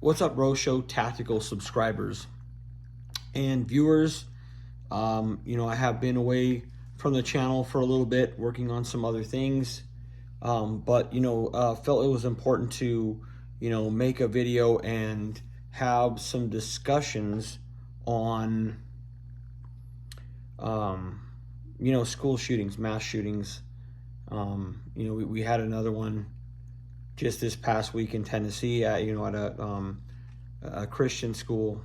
What's up, Rosho Tactical subscribers and viewers? I have been away from the channel for a little bit, working on some other things, but felt it was important to, make a video and have some discussions on, school shootings, mass shootings. We had another one just this past week in Tennessee at a Christian school.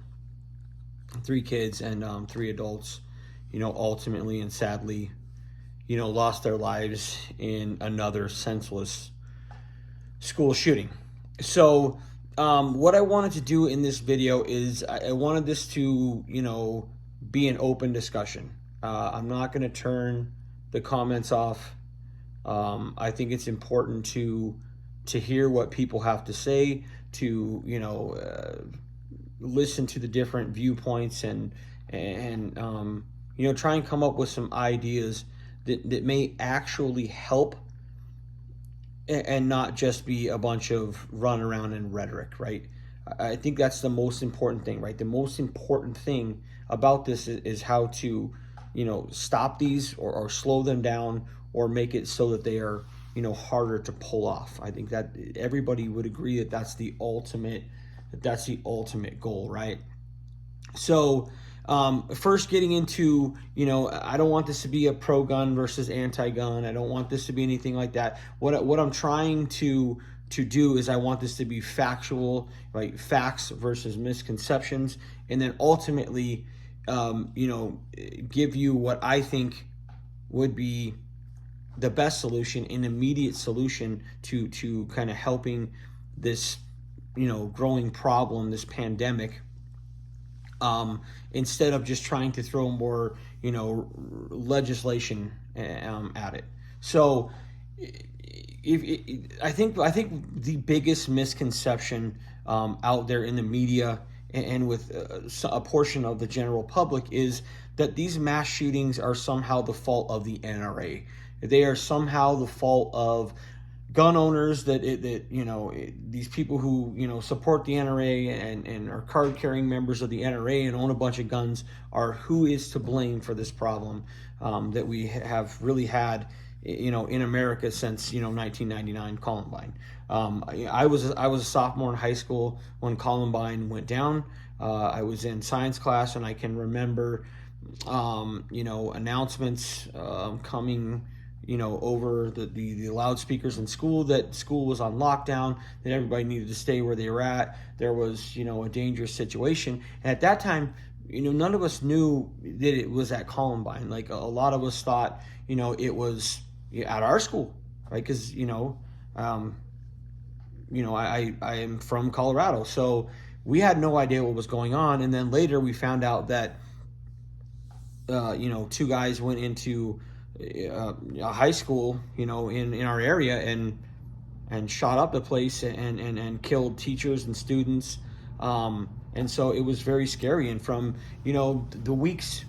3 kids and 3 adults, ultimately and sadly, lost their lives in another senseless school shooting. So, what I wanted to do in this video is I wanted this to, be an open discussion. I'm not going to turn the comments off. I think it's important to hear what people have to say, to listen to the different viewpoints and try and come up with some ideas that may actually help and not just be a bunch of run around and rhetoric, right? I think that's the most important thing, right? The most important thing about this is how to, stop these or slow them down or make it so that they are, harder to pull off. I think that everybody would agree that that's the ultimate goal, right? So, first getting into, I don't want this to be a pro-gun versus anti-gun. I don't want this to be anything like that. What I'm trying to do is I want this to be factual, right? Facts versus misconceptions, and then ultimately, give you what I think would be the best solution, an immediate solution to kind of helping this growing problem, this pandemic, instead of just trying to throw more legislation at it. So I think the biggest misconception out there in the media and with a portion of the general public is that these mass shootings are somehow the fault of the NRA. They are somehow the fault of gun owners, these people who support the NRA and are card carrying members of the NRA and own a bunch of guns are who is to blame for this problem that we have really had in America since 1999 Columbine. I was a sophomore in high school when Columbine went down. I was in science class and I can remember announcements coming over the loudspeakers in school that school was on lockdown, that everybody needed to stay where they were at. There was, a dangerous situation. And at that time, none of us knew that it was at Columbine. Like a lot of us thought, it was at our school, right? Because, I am from Colorado. So we had no idea what was going on. And then later we found out that, 2 guys went into a high school, in our area and shot up the place and killed teachers and students. And so it was very scary. And from, the weeks,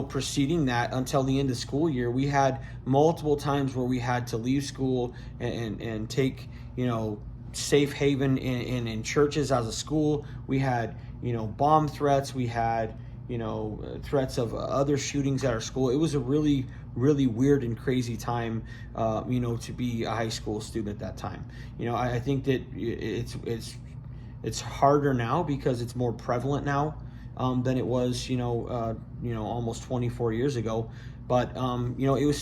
preceding that until the end of school year, we had multiple times where we had to leave school and take, safe haven in churches as a school. We had, bomb threats. We had, threats of other shootings at our school. It was a really, really weird and crazy time, to be a high school student at that time. I think that it's harder now because it's more prevalent now than it was, almost 24 years ago. But it was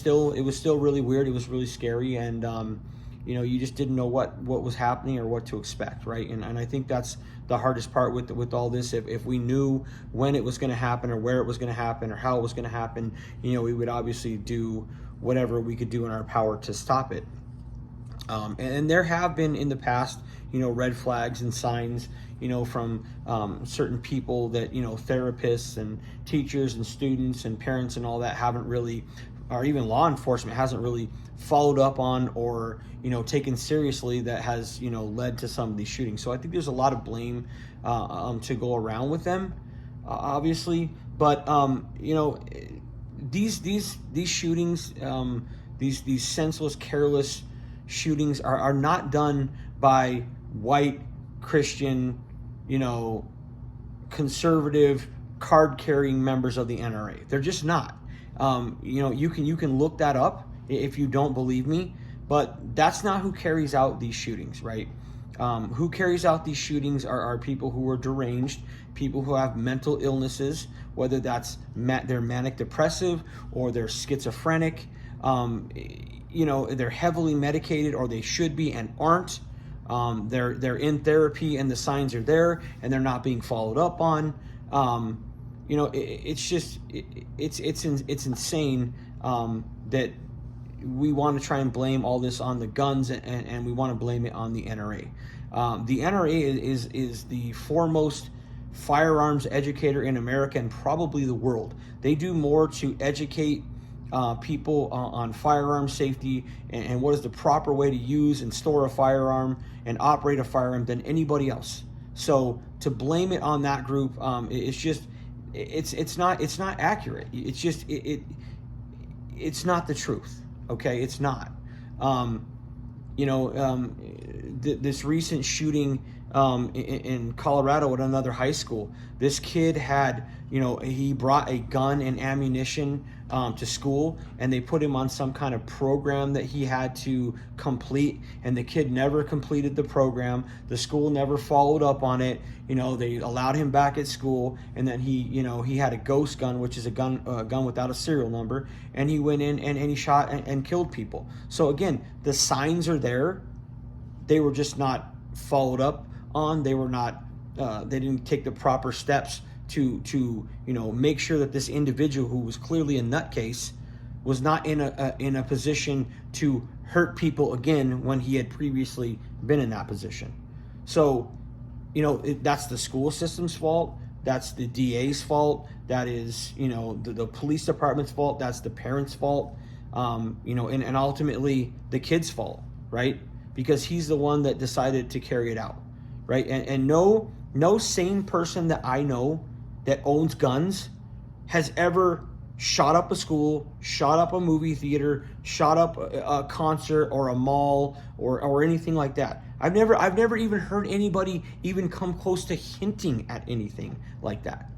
still really weird. It was really scary, and you just didn't know what was happening or what to expect, right? And I think that's the hardest part with all this. If we knew when it was going to happen or where it was going to happen or how it was going to happen, we would obviously do whatever we could do in our power to stop it. And there have been in the past, red flags and signs, from certain people that, therapists and teachers and students and parents and all that haven't really, or even law enforcement hasn't really followed up on or, taken seriously, that has, led to some of these shootings. So I think there's a lot of blame to go around with them, obviously. But, these shootings, these senseless, careless shootings are not done by white Christian you know, conservative card carrying members of the NRA. They're just not. You know, you can look that up if you don't believe me, but that's not who carries out these shootings, right? Who carries out these shootings are people who are deranged, people who have mental illnesses, whether that's they're manic depressive or they're schizophrenic. You know, they're heavily medicated, or they should be and aren't. They're in therapy and the signs are there and they're not being followed up on. You know, it's just it's insane that we want to try and blame all this on the guns, and we want to blame it on the NRA. The NRA is the foremost firearms educator in America and probably the world. They do more to educate people on firearm safety and what is the proper way to use and store a firearm and operate a firearm than anybody else. So to blame it on that group, it's just it's not accurate. It's just it's not the truth. Okay, it's not. You know, this recent shooting in Colorado at another high school, this kid had, you know, he brought a gun and ammunition to school, and they put him on some kind of program that he had to complete, and the kid never completed the program. The school never followed up on it. You know, they allowed him back at school, and then he had a ghost gun, which is a gun without a serial number, and he went in and he shot and killed people. So again, the signs are there. They were just not followed up on. They were not. They didn't take the proper steps to you know, make sure that this individual, who was clearly a nutcase, was not in a position to hurt people again when he had previously been in that position. So, you know, that's the school system's fault. That's the DA's fault. That is, you know, the police department's fault. That's the parents' fault. You know, and ultimately the kid's fault, right? Because he's the one that decided to carry it out, right? And no sane person that I know that owns guns has ever shot up a school, shot up a movie theater, shot up a concert or a mall or anything like that. I've never even heard anybody even come close to hinting at anything like that.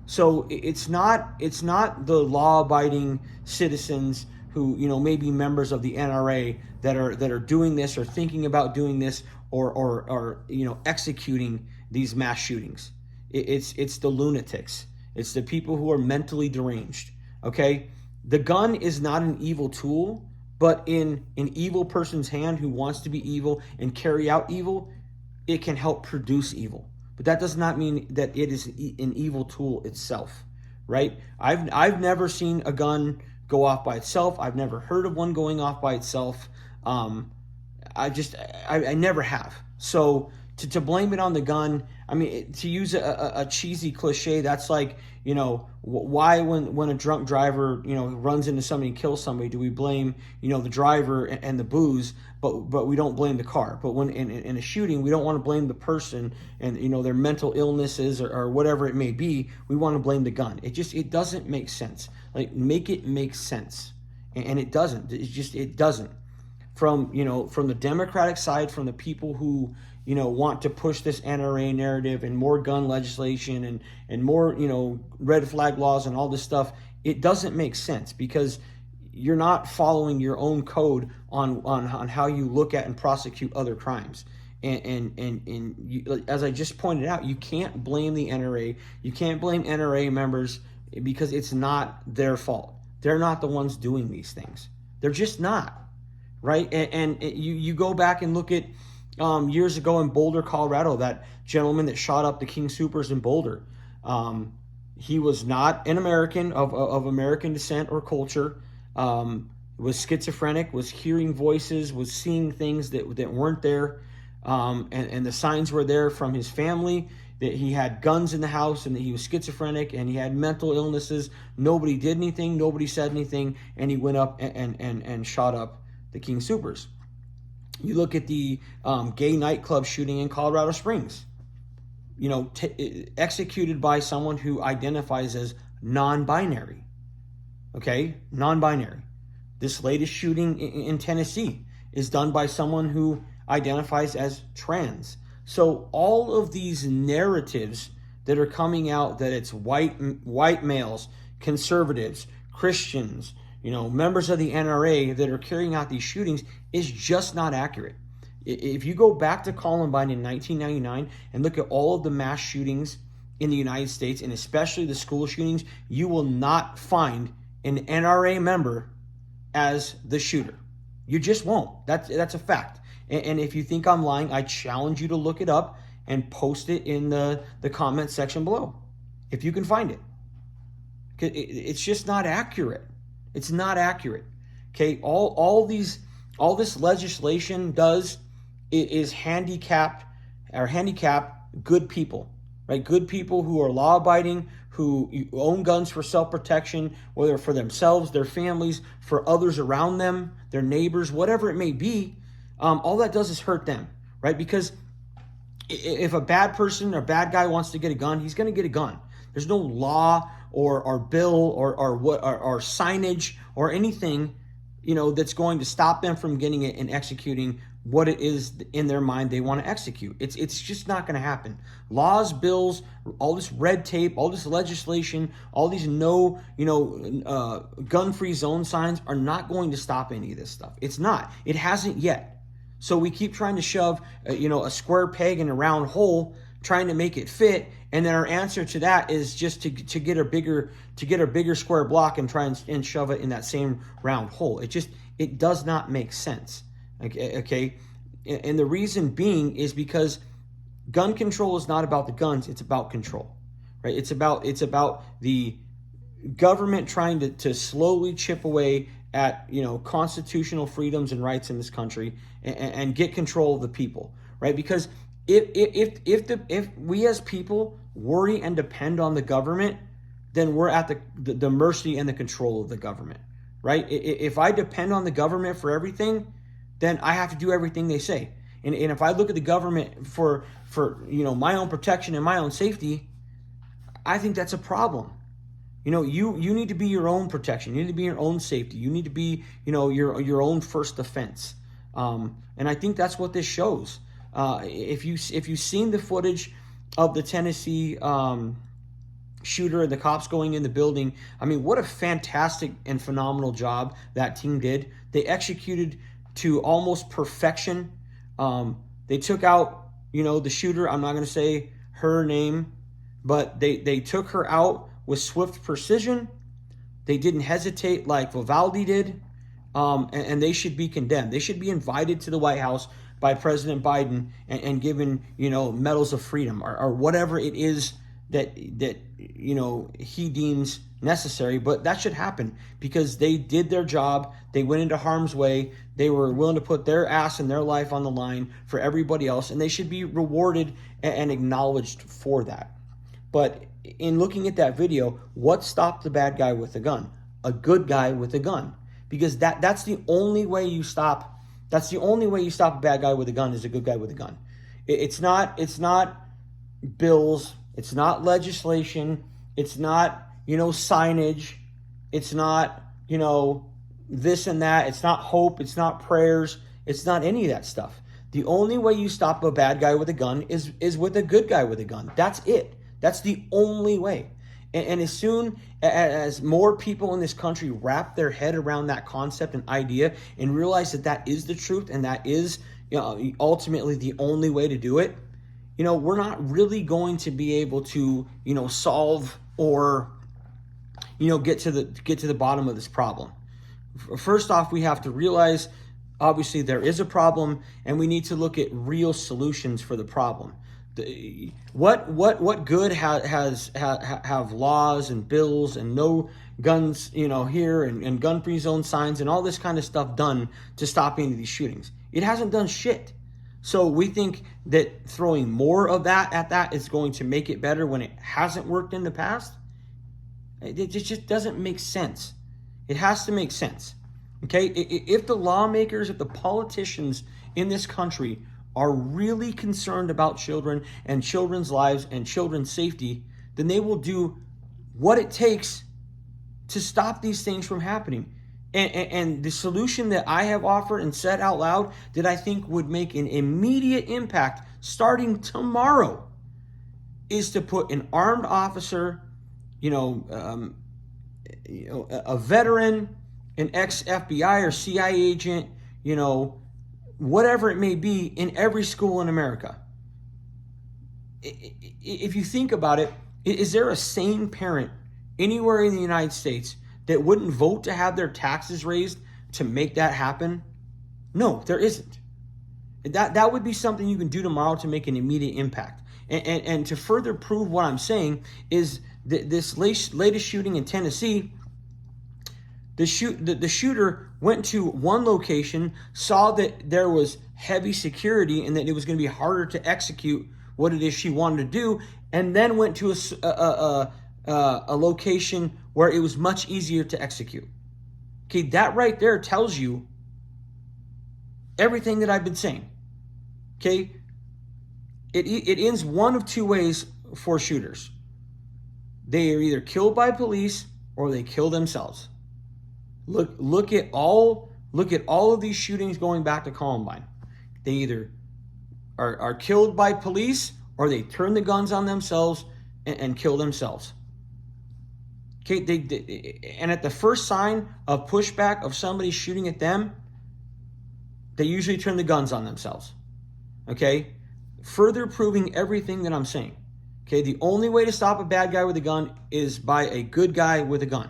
So it's not the law-abiding citizens who, you know, may be members of the NRA that are doing this or thinking about doing this or you know, executing these mass shootings. It's the lunatics. It's the people who are mentally deranged. Okay? The gun is not an evil tool, but in an evil person's hand who wants to be evil and carry out evil, it can help produce evil. But that does not mean that it is an evil tool itself, right? I've never seen a gun go off by itself. I've never heard of one going off by itself. I never have. So to blame it on the gun, I mean, to use a cheesy cliche, that's like, you know, why when a drunk driver, you know, runs into somebody and kills somebody, do we blame, you know, the driver and the booze, but we don't blame the car? But when in a shooting, we don't want to blame the person and, you know, their mental illnesses or whatever it may be. We want to blame the gun. It doesn't make sense. Like, make it make sense, and it doesn't. It doesn't. From the Democratic side, from the people who, you know, want to push this NRA narrative and more gun legislation and more, you know, red flag laws and all this stuff, it doesn't make sense because you're not following your own code on how you look at and prosecute other crimes. And you, as I just pointed out, you can't blame the NRA. You can't blame NRA members because it's not their fault. They're not the ones doing these things. They're just not, right? And you go back and look at years ago in Boulder, Colorado, that gentleman that shot up the King Soopers in Boulder. He was not an American of American descent or culture. Was schizophrenic, was hearing voices, was seeing things that weren't there. And the signs were there from his family that he had guns in the house and that he was schizophrenic and he had mental illnesses. Nobody did anything. Nobody said anything. And he went up and shot up the King Soopers. You look at the gay nightclub shooting in Colorado Springs, you know, executed by someone who identifies as non-binary. Okay, non-binary. This latest shooting in Tennessee is done by someone who identifies as trans. So all of these narratives that are coming out, that it's white males, conservatives, Christians, members of the NRA that are carrying out these shootings, is just not accurate. If you go back to Columbine in 1999 and look at all of the mass shootings in the United States, and especially the school shootings, you will not find an NRA member as the shooter. You just won't. That's a fact. And if you think I'm lying, I challenge you to look it up and post it in the comment section below, if you can find it. It's just not accurate. It's not accurate. Okay, all this legislation does is handicap good people, right? Good people who are law-abiding, who own guns for self-protection, whether for themselves, their families, for others around them, their neighbors, whatever it may be. All that does is hurt them, right? Because if a bad person or bad guy wants to get a gun, he's going to get a gun. There's no law or bill or signage or anything, that's going to stop them from getting it and executing what it is in their mind they want to execute. It's just not going to happen. Laws, bills, all this red tape, all this legislation, all these gun-free zone signs are not going to stop any of this stuff. It's not. It hasn't yet. So we keep trying to shove, a square peg in a round hole, trying to make it fit, and then our answer to that is just to get a bigger square block and try and shove it in that same round hole. It does not make sense. Okay, and the reason being is because gun control is not about the guns; it's about control, right? It's about the government trying to slowly chip away at constitutional freedoms and rights in this country and get control of the people, right? Because if we as people worry and depend on the government, then we're at the mercy and the control of the government, right? If I depend on the government for everything, then I have to do everything they say. And if I look at the government for my own protection and my own safety, I think that's a problem. You need to be your own protection. You need to be your own safety. You need to be your own first defense. And I think that's what this shows. If you've seen the footage of the Tennessee shooter and the cops going in the building, I mean, what a fantastic and phenomenal job that team did. They executed to almost perfection. They took out, the shooter. I'm not going to say her name, but they took her out with swift precision. They didn't hesitate like Vivaldi did, and they should be condemned. They should be invited to the White House by President Biden and given, medals of freedom or whatever it is that he deems necessary. But that should happen because they did their job. They went into harm's way. They were willing to put their ass and their life on the line for everybody else, and they should be rewarded and acknowledged for that. But in looking at that video, what stopped the bad guy with a gun? A good guy with a gun. Because that's the only way you stop. That's the only way you stop a bad guy with a gun is a good guy with a gun. It's not bills. It's not legislation. It's not, signage. It's not, this and that. It's not hope. It's not prayers. It's not any of that stuff. The only way you stop a bad guy with a gun is with a good guy with a gun. That's it. That's the only way. And as soon as more people in this country wrap their head around that concept and idea and realize that is the truth and that is ultimately the only way to do it, we're not really going to be able to, solve or, get to the bottom of this problem. First off, we have to realize, obviously, there is a problem, and we need to look at real solutions for the problem. What good have laws and bills and no guns, here and gun-free zone signs and all this kind of stuff done to stop any of these shootings? It hasn't done shit. So we think that throwing more of that at that is going to make it better when it hasn't worked in the past. It just doesn't make sense. It has to make sense. Okay? If the lawmakers, if the politicians in this country are really concerned about children and children's lives and children's safety, then they will do what it takes to stop these things from happening. And the solution that I have offered and said out loud that I think would make an immediate impact starting tomorrow, is to put an armed officer, a veteran, an ex-FBI or CIA agent, whatever it may be, in every school in America. If you think about it, is there a sane parent anywhere in the United States that wouldn't vote to have their taxes raised to make that happen? No, there isn't. That would be something you can do tomorrow to make an immediate impact. And to further prove what I'm saying is this latest shooting in Tennessee. The shooter went to one location, saw that there was heavy security and that it was going to be harder to execute what it is she wanted to do, and then went to a location where it was much easier to execute. Okay, that right there tells you everything that I've been saying. Okay, it ends one of two ways for shooters. They are either killed by police or they kill themselves. Look at all of these shootings going back to Columbine. They either are killed by police or they turn the guns on themselves and kill themselves. Okay, and at the first sign of pushback of somebody shooting at them, they usually turn the guns on themselves. Okay, further proving everything that I'm saying. Okay, the only way to stop a bad guy with a gun is by a good guy with a gun.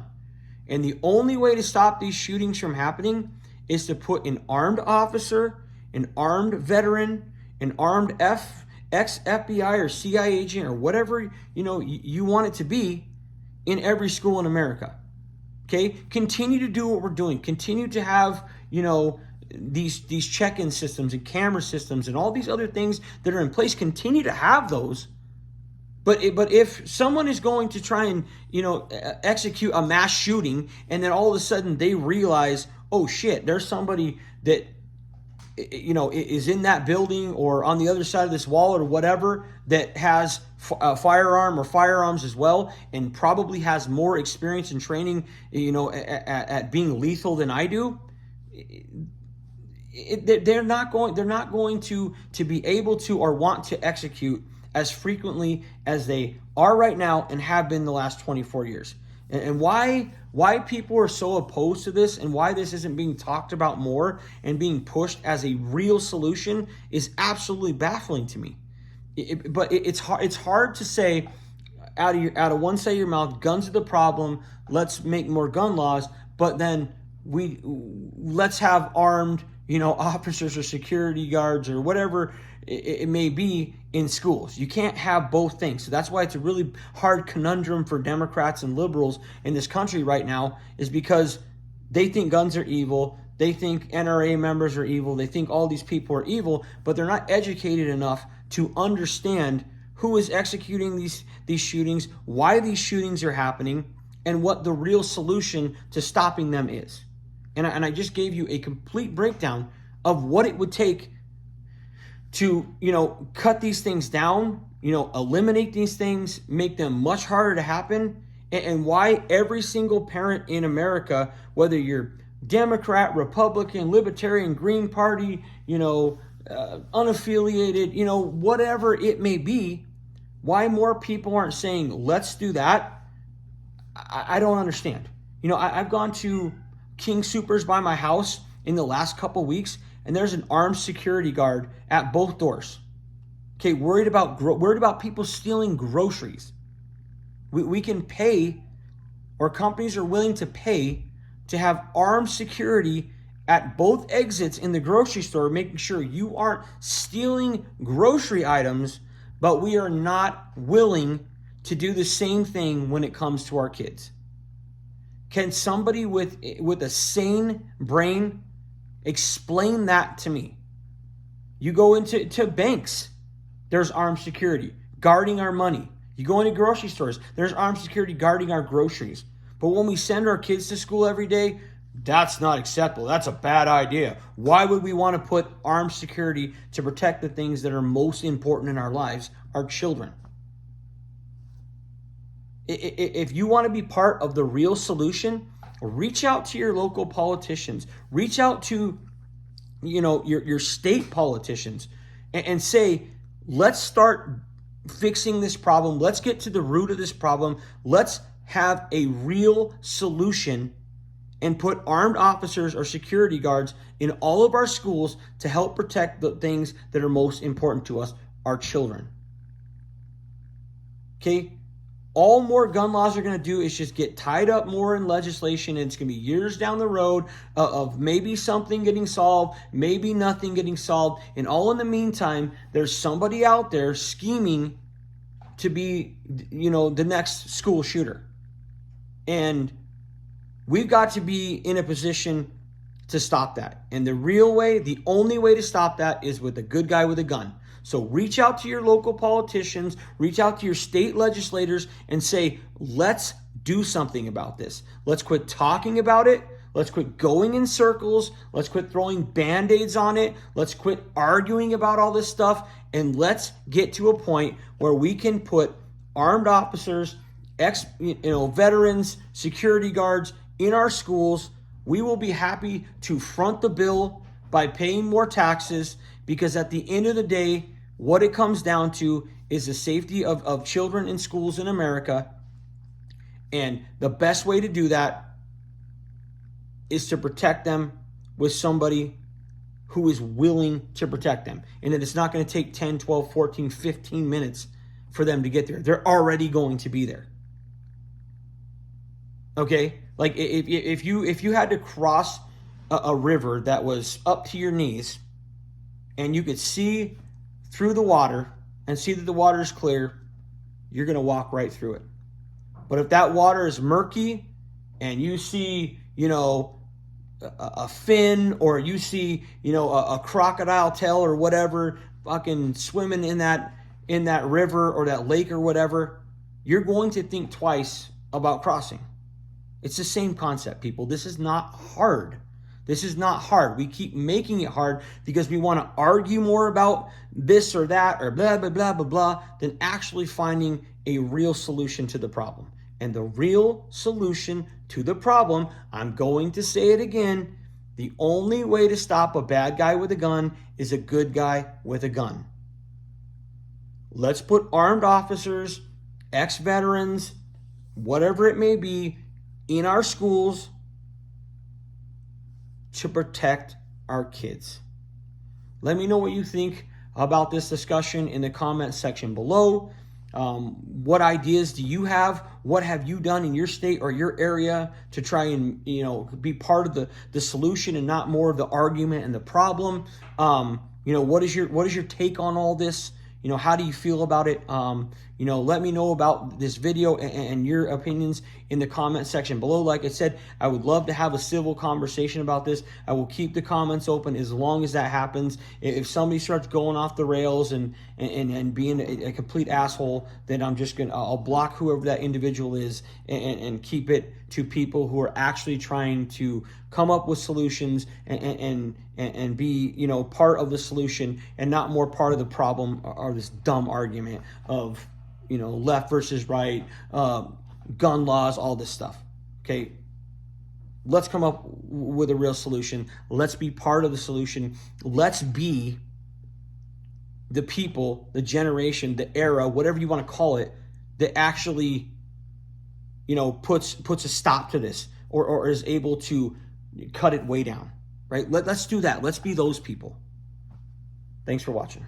And the only way to stop these shootings from happening is to put an armed officer, an armed veteran, an armed ex-FBI or CIA agent or whatever you want it to be in every school in America. Okay? Continue to do what we're doing. Continue to have, these check-in systems and camera systems and all these other things that are in place. Continue to have those. But if someone is going to try and, execute a mass shooting and then all of a sudden they realize, oh shit, there's somebody that, is in that building or on the other side of this wall or whatever that has a firearm or firearms as well and probably has more experience and training, at being lethal than I do, they're not going to be able to or want to execute as frequently as they are right now and have been the last 24 years. And why people are so opposed to this and why this isn't being talked about more and being pushed as a real solution is absolutely baffling to me. But it's hard to say out of one side of your mouth, guns are the problem, let's make more gun laws, but then let's have armed, officers or security guards or whatever it may be in schools. You can't have both things. So that's why it's a really hard conundrum for Democrats and liberals in this country right now, is because they think guns are evil. They think NRA members are evil. They think all these people are evil, but they're not educated enough to understand who is executing these shootings, why these shootings are happening, and what the real solution to stopping them is. And I just gave you a complete breakdown of what it would take to, cut these things down, eliminate these things, make them much harder to happen, and why every single parent in America, whether you're Democrat, Republican, Libertarian, Green Party, unaffiliated, whatever it may be, why more people aren't saying, let's do that, I don't understand. I've gone to King Soopers by my house in the last couple weeks, and there's an armed security guard at both doors. Okay, worried about people stealing groceries. We can pay, or companies are willing to pay, to have armed security at both exits in the grocery store, making sure you aren't stealing grocery items, but we are not willing to do the same thing when it comes to our kids. Can somebody with a sane brain explain that to me? You go into banks, there's armed security guarding our money. You go into grocery stores, there's armed security guarding our groceries. But when we send our kids to school every day, that's not acceptable. That's a bad idea. Why would we want to put armed security to protect the things that are most important in our lives, our children? If you want to be part of the real solution, reach out to your local politicians. Reach out to, your state politicians and say, Let's start fixing this problem. Let's get to the root of this problem. Let's have a real solution and put armed officers or security guards in all of our schools to help protect the things that are most important to us, our children. Okay? All more gun laws are going to do is just get tied up more in legislation, and it's going to be years down the road of maybe something getting solved, maybe nothing getting solved. And all in the meantime, there's somebody out there scheming to be, the next school shooter. And we've got to be in a position to stop that. And the only way to stop that is with a good guy with a gun. So reach out to your local politicians, reach out to your state legislators and say, let's do something about this. Let's quit talking about it. Let's quit going in circles. Let's quit throwing Band-Aids on it. Let's quit arguing about all this stuff. And let's get to a point where we can put armed officers, veterans, security guards in our schools. We will be happy to front the bill by paying more taxes, because at the end of the day, what it comes down to is the safety of children in schools in America. And the best way to do that is to protect them with somebody who is willing to protect them. And that it's not going to take 10, 12, 14, 15 minutes for them to get there. They're already going to be there. Okay? Like if you had to cross a river that was up to your knees and you could see through the water and see that the water is clear, you're going to walk right through it. But if that water is murky and you see, a fin, or you see, a crocodile tail or whatever fucking swimming in that river or that lake or whatever, you're going to think twice about crossing. It's the same concept, people. This is not hard. This is not hard. We keep making it hard because we want to argue more about this or that or blah, blah, blah, blah, blah, than actually finding a real solution to the problem. And the real solution to the problem, I'm going to say it again, the only way to stop a bad guy with a gun is a good guy with a gun. Let's put armed officers, ex-veterans, whatever it may be, in our schools to protect our kids. Let me know what you think about this discussion in the comment section below. What ideas do you have? What have you done in your state or your area to try and be part of the solution and not more of the argument and the problem? What is your take on all this? How do you feel about it? Let me know about this video and your opinions in the comment section below. Like I said, I would love to have a civil conversation about this. I will keep the comments open as long as that happens. If somebody starts going off the rails and being a complete asshole, then I'll block whoever that individual is and keep it to people who are actually trying to come up with solutions and be part of the solution and not more part of the problem or this dumb argument of left versus right, gun laws, all this stuff. Okay, let's come up with a real solution. Let's be part of the solution. Let's be the people, the generation, the era, whatever you want to call it, that actually puts a stop to this or is able to cut it way down, right? Let's do that. Let's be those people. Thanks for watching.